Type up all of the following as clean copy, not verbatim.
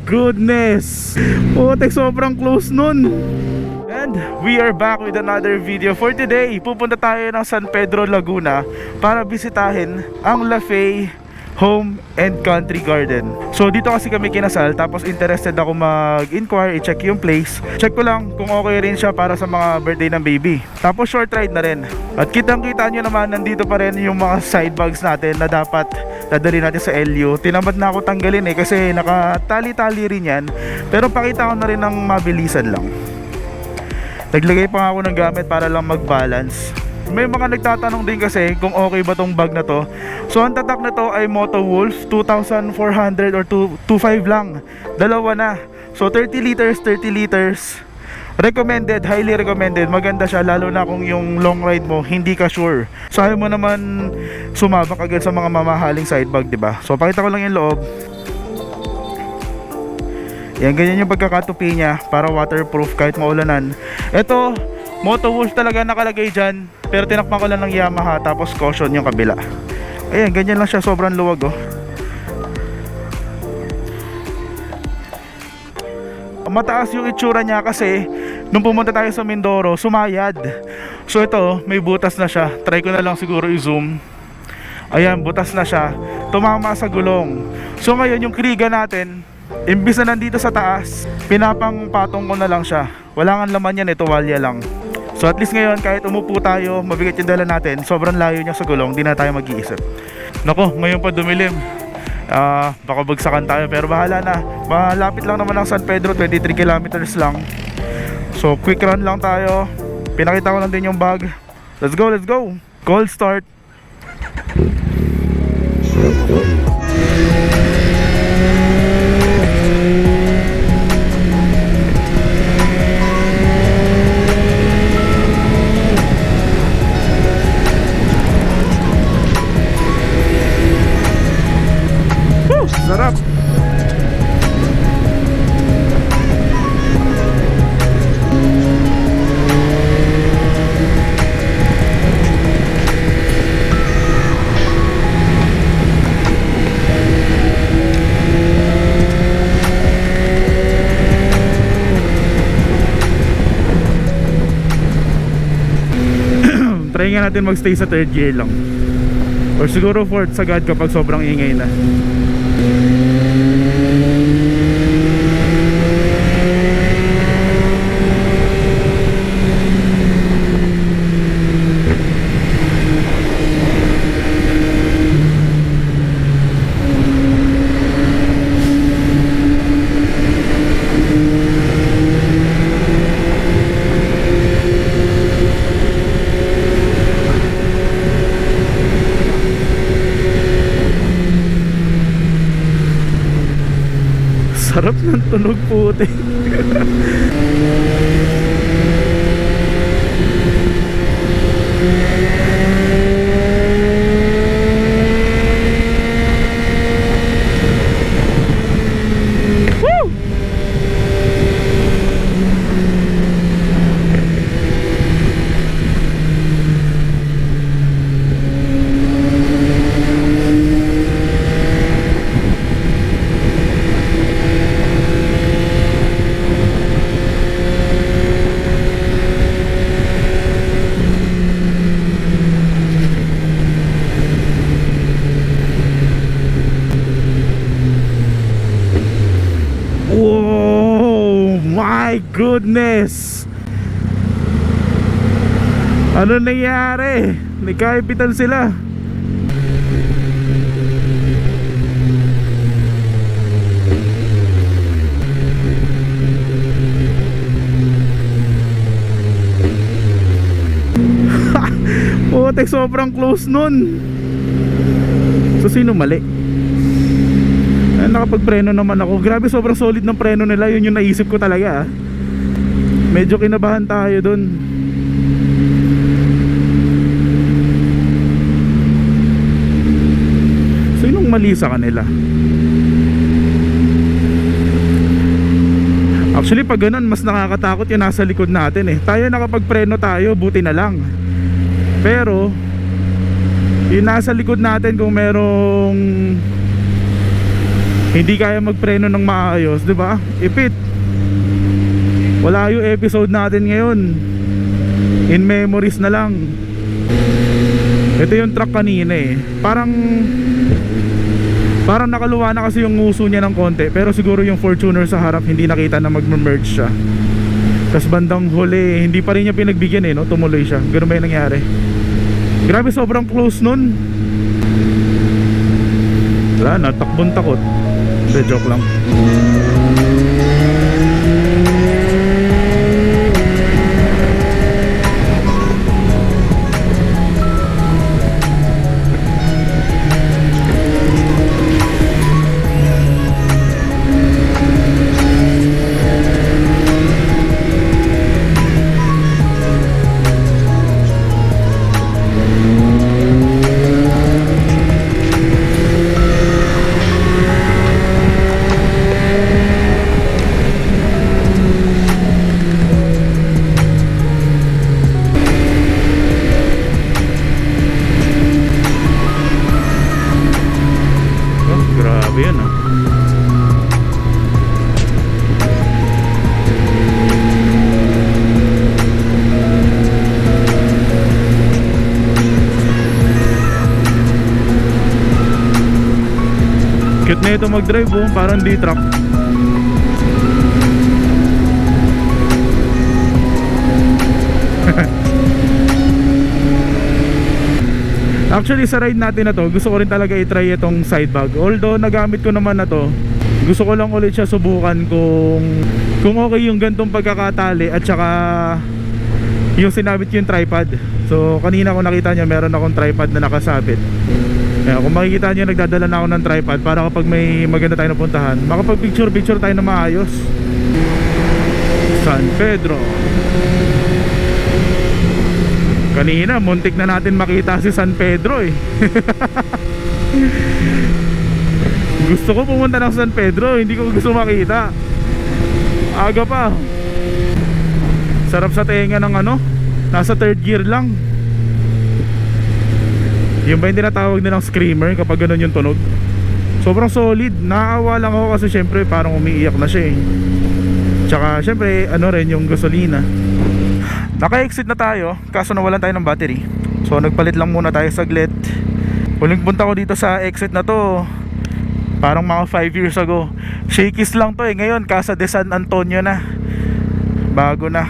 goodness! Putek, sobrang close nun. And we are back with another video. For today, pupunta tayo ng San Pedro, Laguna para bisitahin ang Lafay Home and Country Garden. So dito kasi kami kinasal, tapos interested ako mag-inquire, i-check yung place. Check ko lang kung okay rin siya para sa mga birthday ng baby. Tapos short ride na rin. At kitang-kita nyo naman, nandito pa rin yung mga side bags natin na dapat dadali natin sa LU. Tinamad na ako tanggalin kasi nakatali-tali rin yan. Pero pakita ko na rin ng mabilisan lang. Naglagay pa ako ng gamit para lang mag-balance. May mga nagtatanong din kasi kung okay ba tong bag na to. So ang tatak na to ay Moto Wolf 2,400 or 2,500 lang. Dalawa na. So 30 liters, 30 liters. Recommended, highly recommended. Maganda siya lalo na kung yung long ride mo hindi ka sure. So ayaw mo naman sumabak agad sa mga mamahaling side bag, diba? So pakita ko lang yung loob. Yan, ganyan yung pagkakatupi niya para waterproof kahit maulanan. Ito, Moto Wolf talaga nakalagay dyan, pero tinakpan ko lang ng Yamaha, tapos caution yung kabila. Ayan, ganyan lang siya, sobrang luwag oh. Mataas yung itsura niya kasi nung pumunta tayo sa Mindoro, sumayad. So ito, may butas na siya. Try ko na lang siguro i-zoom. Ayan, butas na siya. Tumama sa gulong. So ngayon yung kriga natin, imbis na nandito sa taas, pinapang-patong ko na lang siya. Wala nga laman yan, ito walya lang. So at least ngayon kahit umupo tayo, mabigat yung dala natin, sobrang layo niya sa gulong, di na tayo mag-iisip. Nako, ngayon pa dumilim. Baka bagsakan tayo, pero bahala na. Malapit lang naman ang San Pedro, 23 kilometers lang. So quick run lang tayo. Pinakita ko lang din yung bag. Let's go, let's go. Cold start. Sarap. Try nga natin magstay sa third gear lang, or siguro fourth sagad kapag sobrang ingay na. Sarap ng tunog, puti. Woo! My goodness! Ano nangyari? Nagkaipitan sila. Putek, sobrang close nun. So sino mali? Nakapagpreno naman ako. Grabe, sobrang solid ng preno nila. Yun yung naisip ko talaga. Medyo kinabahan tayo dun. So yun yung mali sa kanila. Actually pag ganun, mas nakakatakot yung nasa likod natin eh. Tayo nakapagpreno tayo, buti na lang. Pero yung nasa likod natin, kung merong hindi kaya magpreno ng maayos, di ba? Ipit. Wala yung episode natin ngayon. In memories na lang. Ito yung truck kanina eh. Parang nakaluwa na kasi yung nguso niya ng konti. Pero siguro yung Fortuner sa harap hindi nakita na mag-merge siya. Tapos bandang huli, hindi pa rin niya pinagbigyan eh, no? Tumuloy siya. Ganun ba yung nangyari? Grabe, sobrang close nun. Wala na, takbon takot. De, joke lang. Cute na ito mag-drive oh, parang D-truck. Actually sa ride natin na to, gusto ko rin talaga i-try itong side bag. Although nagamit ko naman na to, gusto ko lang ulit siya subukan kung okay yung gantong pagkakatali at saka yung sinabit yung tripod. So kanina ko nakita nyo meron akong tripod na nakasabit. Kaya kung makikita nyo nagdadala na ako ng tripod para kapag may maganda tayo napuntahan, makapag picture tayo na maayos. San Pedro. Kanina muntik na natin makita si San Pedro eh. Gusto ko pumunta ng San Pedro, hindi ko gusto makita. Aga pa. Sarap sa tenga ng ano, nasa third gear lang. Yung ba yung tinatawag nilang screamer kapag ganun yung tunog. Sobrang solid. Nakakawa lang ako kasi syempre parang umiiyak na siya eh. Tsaka syempre ano rin yung gasolina. Naka-exit na tayo kaso nawalan tayo ng battery. So nagpalit lang muna tayo saglit. Huling punta ko dito sa exit na to parang mga 5 years ago. Shakey's lang to eh. Ngayon Casa de San Antonio na. Bago na.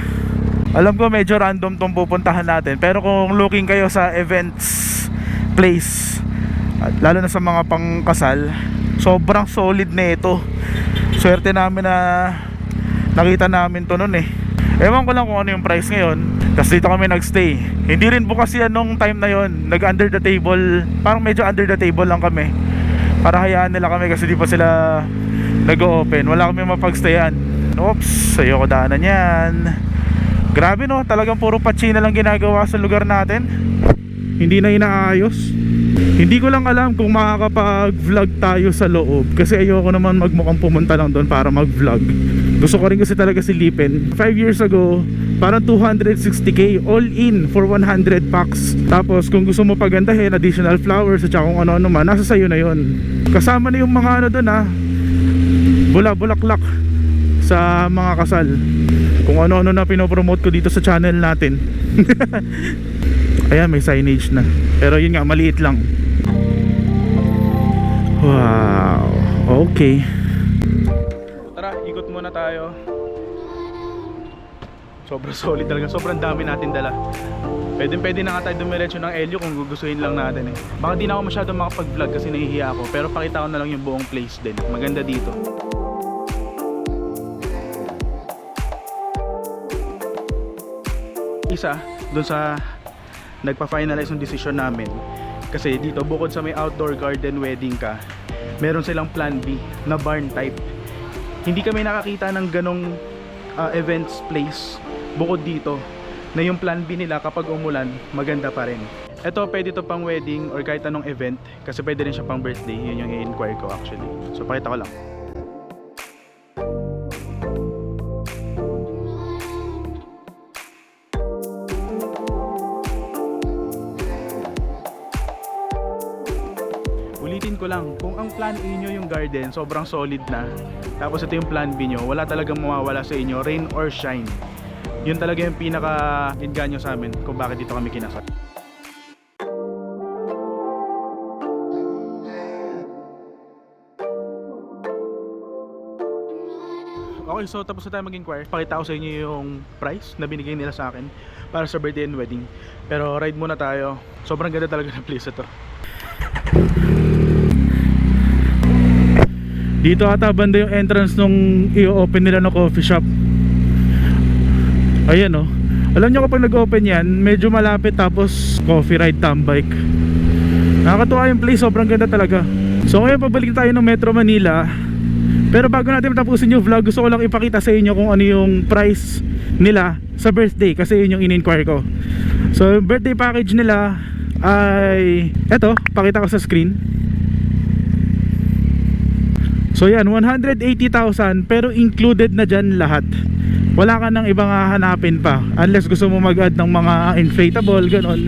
Alam ko medyo random tong pupuntahan natin, pero kung looking kayo sa events place at lalo na sa mga pangkasal, sobrang solid na ito. Swerte namin na nakita namin to nun eh. Ewan ko lang kung ano yung price ngayon, kasi dito kami nagstay. Hindi rin bukas yan nung time na yon. Nag under the table, parang medyo under the table lang kami para hayaan nila kami kasi di pa sila nag-open. Wala kami mapagstayan. Oops, ayoko daanan yan. Grabe no, talagang puro patsi na lang ginagawa sa lugar natin. Hindi na inaayos. Hindi ko lang alam kung makakapag-vlog tayo sa loob, kasi ayoko naman magmukhang pumunta lang doon para mag-vlog. Gusto ko rin kasi talaga silipin. 5 years ago, parang 260k all in for 100 packs. Tapos kung gusto mo pagandahin, additional flowers at saka kung ano-ano man, nasa sayo na yon. Kasama na yung mga ano doon ha, bulaklak sa mga kasal. Kung ano-ano na pinopromote ko dito sa channel natin. Ayan, may signage na. Pero yun nga, maliit lang. Wow. Okay. Tara, ikot muna tayo. Sobrang solid talaga. Sobrang dami natin dala. Pwede na nga tayo dumiretso ng Elio kung gugustuhin lang natin eh. Baka di na ako masyadong makapag-vlog kasi nahihiya ako. Pero pakita ko na lang yung buong place din. Maganda dito. Isa, dun sa nagpa-finalize yung decision namin, kasi dito bukod sa may outdoor garden wedding ka, meron silang plan B na barn type. Hindi kami nakakita ng ganong events place bukod dito, na yung plan B nila kapag umulan maganda pa rin. Ito pwede to pang wedding or kahit anong event, kasi pwede rin siya pang birthday. Yun yung i-inquire ko actually. So pakita ko lang. Ulitin ko lang, kung ang ang plan A nyo yung garden, sobrang solid na. Tapos ito yung plan B nyo, wala talagang mawawala sa inyo, rain or shine. Yun talaga yung pinaka-inganyo sa amin kung bakit dito kami kinasal. Okay, so tapos na tayo mag-inquire. Pakita ko sa inyo yung price na binigay nila sa akin para sa birthday and wedding. Pero ride muna tayo. Sobrang ganda talaga ng place ito. Dito ata banda yung entrance nung i-open nila ng coffee shop. Ayan oh. Alam nyo kapag nag-open yan, medyo malapit tapos coffee ride, tambike. Nakakatuwa yung place, sobrang ganda talaga. So ngayon pabalik tayo ng Metro Manila. Pero bago natin matapusin yung vlog, gusto ko lang ipakita sa inyo kung ano yung price nila sa birthday, kasi yun yung in-inquire ko. So yung birthday package nila ay eto, pakita ko sa screen. So yan, 180,000 pero included na dyan lahat. Wala ka nang ibang hahanapin pa unless gusto mo mag-add ng mga inflatable ganon,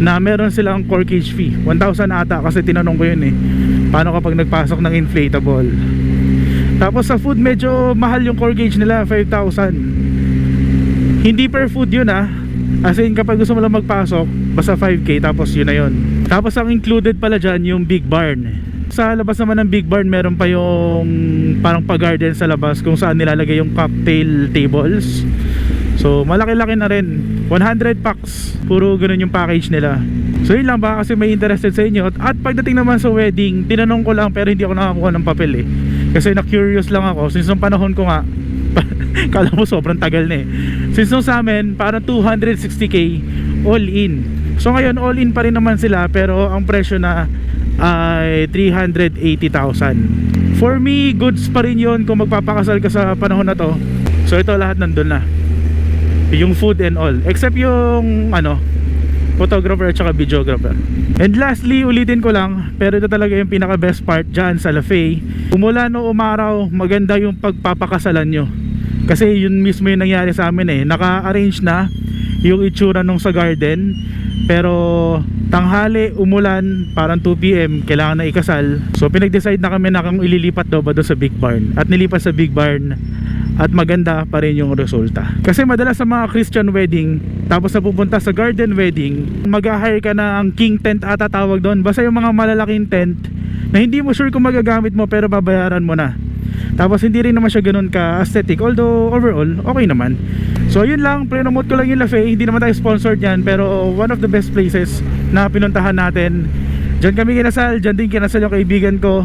na meron silang corkage fee 1,000 ata, kasi tinanong ko yun eh, paano kapag nagpasok ng inflatable. Tapos sa food medyo mahal yung core gauge nila, 5,000. Hindi per food yun as in kapag gusto mo lang magpasok basta 5k, tapos yun na yun. Tapos ang included pala dyan yung big barn. Sa labas naman ng big barn meron pa yung parang pa-garden sa labas kung saan nilalagay yung cocktail tables. So malaki-laki na rin, 100 packs, puro ganun yung package nila. So yun lang, baka kasi may interested sa inyo. At pagdating naman sa wedding, tinanong ko lang pero hindi ako nakakuha ng papel eh, kasi na-curious lang ako. Since nung panahon ko nga kala mo sobrang tagal na eh. Since nung sa amin parang 260k all in. So ngayon all in pa rin naman sila, pero ang presyo na ay 380,000. For me, goods pa rin yun kung magpapakasal ka sa panahon na to. So ito lahat nandun na, yung food and all, except yung photographer at saka videographer. And lastly, ulitin ko lang, pero ito talaga yung pinaka best part dyan sa Lafay. Umulan o umaraw, maganda yung pagpapakasalan nyo, kasi yun mismo yung nangyari sa amin eh. Naka-arrange na yung itsura nung sa garden, pero tanghali, umulan, parang 2 PM, kailangan na ikasal. So pinag-decide na kami na kung ililipat daw ba doon sa big barn, at nilipat sa big barn. At maganda pa rin yung resulta. Kasi madalas sa mga Christian wedding, tapos na pupunta sa garden wedding, mag-hire ka na ang king tent ata tawag doon. Basta yung mga malalaking tent na hindi mo sure kung magagamit mo pero babayaran mo na. Tapos hindi rin naman siya ganun ka aesthetic, although overall okay naman. So yun lang, pre-promote ko lang yung Lafay. Hindi naman tayo sponsored yan, pero one of the best places na pinuntahan natin. Diyan kami kinasal, diyan din kinasal yung kaibigan ko.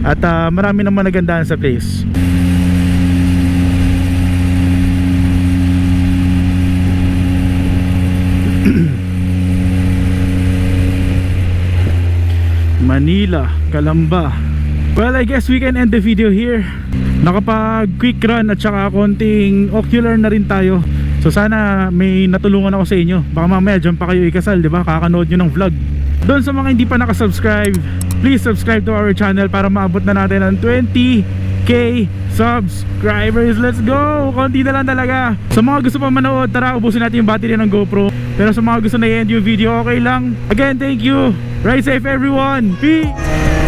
At marami naman nagandahan sa place. Manila, Calamba. Well, I guess we can end the video here. Nakapag quick run at saka konting ocular na rin tayo. So sana may natulungan ako sa inyo. Baka mamaya dyan pa kayo ikasal, diba? Kakanood nyo ng vlog. Doon sa mga hindi pa nakasubscribe, please subscribe to our channel para maabot na natin ang 20k subscribers. Let's go! Konti na lang talaga. Sa mga gusto pa manood, tara ubusin natin yung battery ng GoPro. Pero sa mga gusto na i-end yung video, okay lang. Again, thank you. Ride safe everyone. Peace!